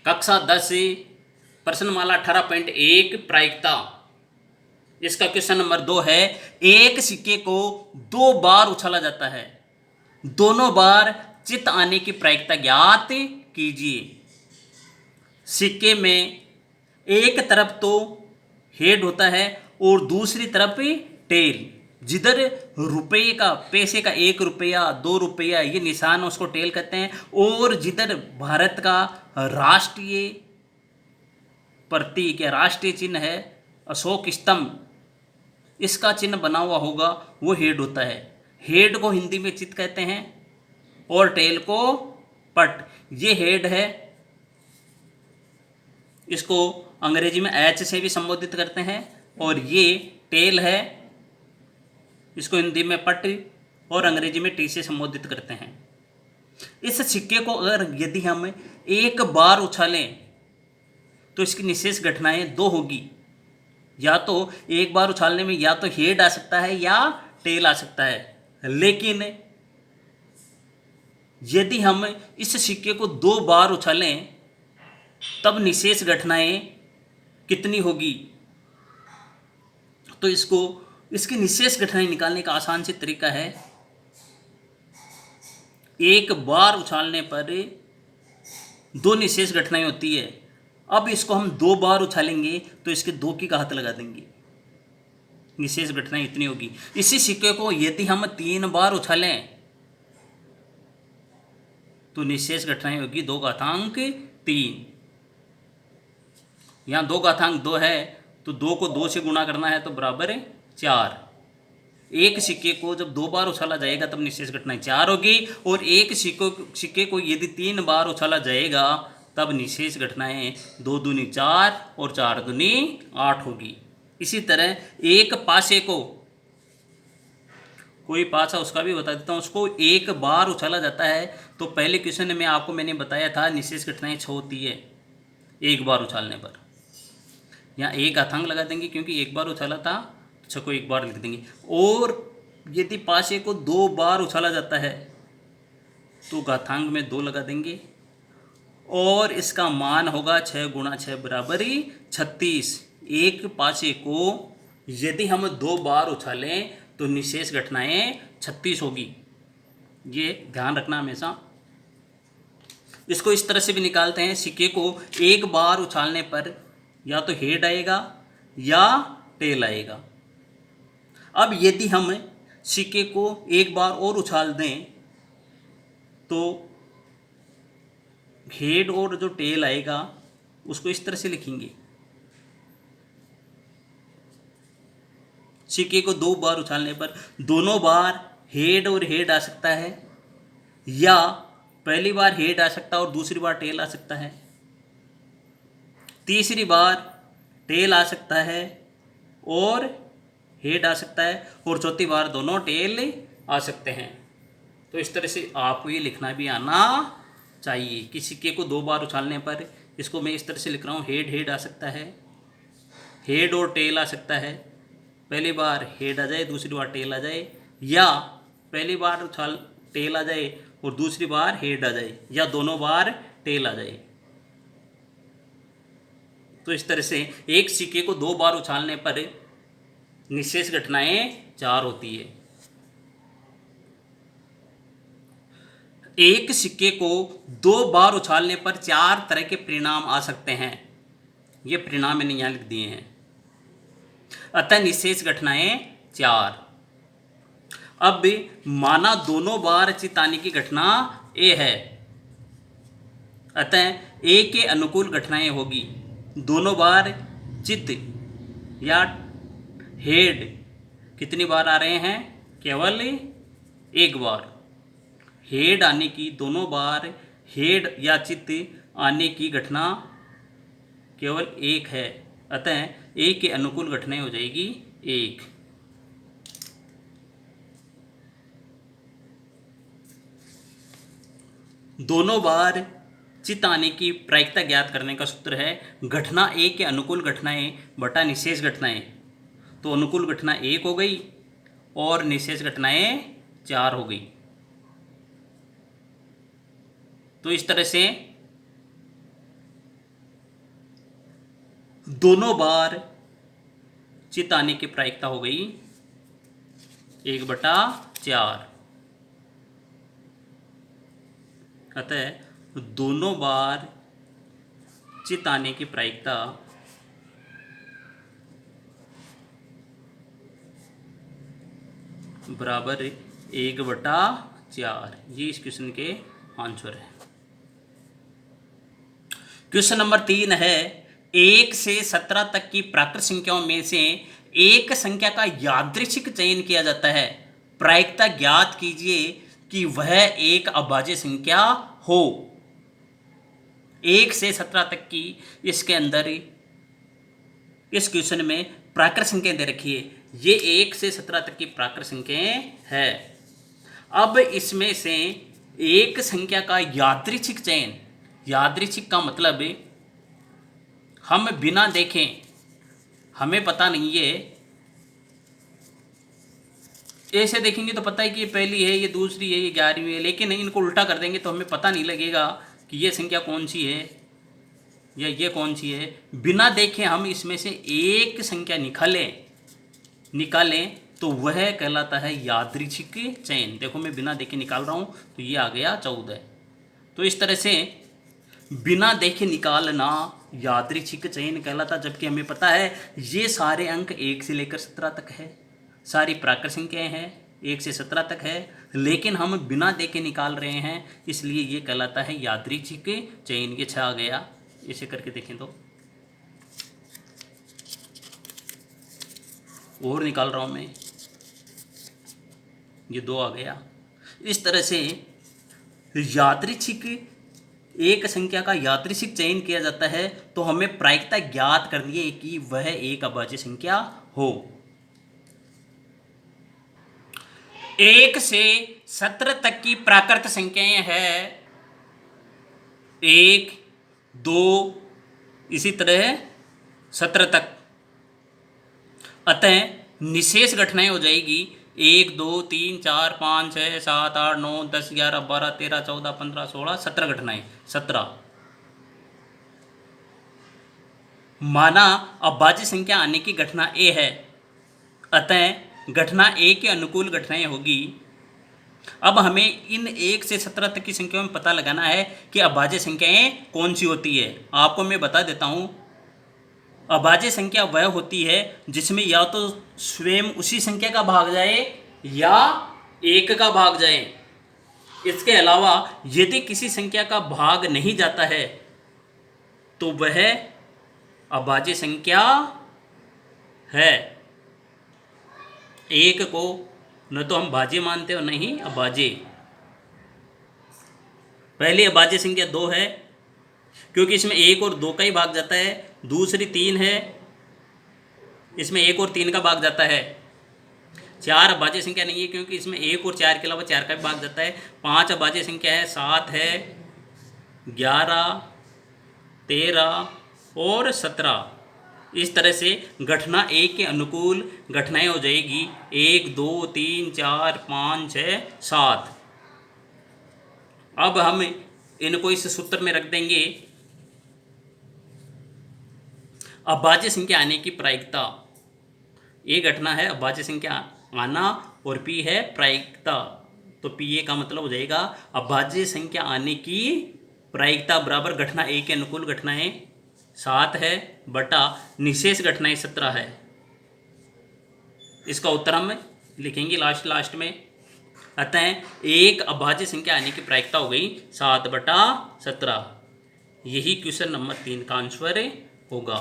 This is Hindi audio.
कक्षा 10 प्रश्नमाला 18.1 प्रायिकता। इसका क्वेश्चन नंबर 2 है, एक सिक्के को 2 बार उछाला जाता है, दोनों बार चित आने की प्रायिकता ज्ञात कीजिए। सिक्के में एक तरफ तो हेड होता है और दूसरी तरफ टेल। जिधर रुपये का, पैसे का 1 रुपया 2 रुपया ये निशान उसको टेल कहते हैं, और जिधर भारत का राष्ट्रीय प्रतीक या राष्ट्रीय चिन्ह है अशोक स्तंभ, इसका चिन्ह बना हुआ होगा, वो हेड होता है। हेड को हिंदी में चित कहते हैं और टेल को पट। ये हेड है, इसको अंग्रेजी में एच से भी संबोधित करते हैं, और ये टेल है, इसको हिंदी में पट और अंग्रेजी में टी से संबोधित करते हैं। इस सिक्के को अगर यदि हम एक बार उछालें तो इसकी निशेष घटनाएं 2 होगी। या तो एक बार उछालने में या तो हेड आ सकता है या टेल आ सकता है, लेकिन यदि हम इस सिक्के को 2 बार उछालें तब निशेष घटनाएं कितनी होगी। तो इसकी निशेष घटनाएं निकालने का आसान से तरीका है, एक बार उछालने पर 2 निशेष घटनाएं होती है। अब इसको हम 2 बार उछालेंगे तो इसके 2 की घात लगा देंगे, निशेष घटनाएं इतनी होगी। इसी सिक्के को यदि हम 3 बार उछालें तो निशेष घटनाएं होगी 2⁻3। यहाँ 2⁻2 है तो 2 को 2 से गुणा करना है तो बराबर है 4। एक सिक्के को जब 2 बार उछाला जाएगा तब निशेष घटनाएं 4 होगी, और एक सिक्के को यदि 3 बार उछाला जाएगा तब निशेष घटनाएं 2 दूनी 4 और 4 दूनी 8 होगी। इसी तरह एक पासे को, कोई पासा उसका भी बता देता हूँ, उसको एक बार उछाला जाता है तो पहले क्वेश्चन में आपको मैंने बताया था निशेष घटनाएं 6 होती है एक बार उछालने पर। यहाँ 1 लगा देंगे क्योंकि एक बार उछाला था, 6 को एक बार लिख देंगे। और यदि पासे को 2 बार उछाला जाता है तो घातांक में 2 लगा देंगे, और इसका मान होगा 6 × 6 बराबर 36। एक पासे को यदि हम 2 बार उछालें तो निशेष घटनाएं 36 होगी, ये ध्यान रखना हमेशा। इसको इस तरह से भी निकालते हैं, सिक्के को एक बार उछालने पर या तो हेड आएगा या टेल आएगा। अब यदि हम सिक्के को एक बार और उछाल दें तो हेड और जो टेल आएगा उसको इस तरह से लिखेंगे, सिक्के को 2 बार उछालने पर दोनों बार हेड और हेड आ सकता है, या पहली बार हेड आ सकता है और दूसरी बार टेल आ सकता है, तीसरी बार टेल आ सकता है और हेड आ सकता है, और चौथी बार दोनों टेल आ सकते हैं। तो इस तरह से आपको ये लिखना भी आना चाहिए कि सिक्के को 2 बार उछालने पर, इसको मैं इस तरह से लिख रहा हूँ, हेड आ सकता है, हेड और टेल आ सकता है, पहली बार हेड आ जाए दूसरी बार टेल आ जाए, या पहली बार उछाल टेल आ जाए और दूसरी बार हेड आ जाए, या दोनों बार टेल आ जाए। तो इस तरह से एक सिक्के को 2 बार उछालने पर निशेष घटनाएं 4 होती है। एक सिक्के को 2 बार उछालने पर 4 तरह के परिणाम आ सकते हैं, ये परिणाम मैंने यहाँ लिख दिए हैं। अतः निशेष घटनाएं 4। अब माना दोनों बार चित आने की घटना ए है, अतः ए के अनुकूल घटनाएं होगी। दोनों बार चित या हेड कितनी बार आ रहे हैं, केवल एक बार। हेड आने की, दोनों बार हेड या चित आने की घटना केवल एक है, अतः ए के अनुकूल घटनाएं हो जाएगी 1। दोनों बार चित आने की प्रायिकता ज्ञात करने का सूत्र है घटना ए के अनुकूल घटनाएं बटा निशेष घटनाएं। तो अनुकूल घटना 1 हो गई और निशेष घटनाएं 4 हो गई। तो इस तरह से दोनों बार चित आने की प्रायिकता हो गई 1/4। अतः दोनों बार चित आने की प्रायिकता बराबर 1/4। ये इस क्वेश्चन के आंसर है। क्वेश्चन नंबर 3 है 1 से 17 तक की प्राकृत संख्याओं में से एक संख्या का यादृच्छिक चयन किया जाता है। प्रायिकता ज्ञात कीजिए कि वह एक अभाज्य संख्या हो। 1 से 17 तक की इसके अंदर इस क्वेश्चन में प्राकृत संख्या दे रखी है। ये 1 से 17 तक की प्राकृत संख्याएं है। अब इसमें से एक संख्या का यादृच्छिक चयन, यादृच्छिक का मतलब हम बिना देखें, हमें पता नहीं है, ऐसे देखेंगे तो पता है कि ये पहली है, ये दूसरी है, ये 11वीं है, लेकिन इनको उल्टा कर देंगे तो हमें पता नहीं लगेगा कि ये संख्या कौन सी है या ये कौन सी है। बिना देखे हम इसमें से एक संख्या निकालें तो वह कहलाता है यादृच्छिक चयन। देखो मैं बिना देखे निकाल रहा हूँ तो ये आ गया 14। तो इस तरह से बिना देखे निकालना यादृच्छिक चयन कहलाता, जबकि हमें पता है ये सारे अंक 1 से लेकर 17 तक है, सारी प्राकृत संख्याएं हैं 1 से 17 तक है, लेकिन हम बिना देखे निकाल रहे हैं, इसलिए ये कहलाता है यादृच्छिक चयन। ये 6 आ गया। इसे करके देखें तो और निकाल रहा हूँ मैं, ये 2 आ गया। इस तरह से यादृच्छिक, एक संख्या का यादृच्छिक चयन किया जाता है तो हमें प्रायिकता ज्ञात करनी है कि वह एक अभाज्य संख्या हो। 1 से 17 तक की प्राकृत संख्याएं हैं 1, 2, इसी तरह 17 तक। अतः निशेष घटनाएं हो जाएगी 1, 2, 3, 4, 5, 6, 7, 8, 9, 10, 11, 12, 13, 14, 15, 16, 17 घटनाएं। 17 माना अभाज्य संख्या आने की घटना ए है, अतः घटना ए के अनुकूल घटनाएं होगी। अब हमें इन 1 से 17 तक की संख्याओं में पता लगाना है कि अभाज्य संख्याएं कौन सी होती है। आपको मैं बता देता हूं, अभाज्य संख्या वह होती है जिसमें या तो स्वयं उसी संख्या का भाग जाए या 1 का भाग जाए। इसके अलावा यदि किसी संख्या का भाग नहीं जाता है तो वह अभाज्य संख्या है। 1 को न तो हम भाज्य मानते हो नहीं अभाज्य। पहली अभाज्य संख्या 2 है क्योंकि इसमें 1 और 2 का ही भाग जाता है। दूसरी 3 है, इसमें 1 और 3 का भाग जाता है। 4 अभाज्य संख्या नहीं है क्योंकि इसमें 1 और 4 के अलावा 4 का भी भाग जाता है। 5 अभाज्य संख्या है, 7 है, 11, 13 और 17। इस तरह से घटना ए के अनुकूल घटनाएं हो जाएगी 1, 2, 3, 4, 5, 6, 7। अब हम इनको इस सूत्र में रख देंगे। अभाज्य संख्या आने की प्रायिकता, ये घटना है अभाज्य संख्या आना और पी है प्रायिकता। तो पी ए का मतलब हो जाएगा अभाज्य संख्या आने की प्रायिकता बराबर घटना ए के अनुकूल घटनाएं 7 है बटा निशेष घटनाएं 17 है। इसका उत्तर हम लिखेंगे लास्ट में। अतः एक अभाज्य संख्या आने की प्रायिकता हो गई 7/17। यही क्वेश्चन नंबर 3 का आंसर होगा।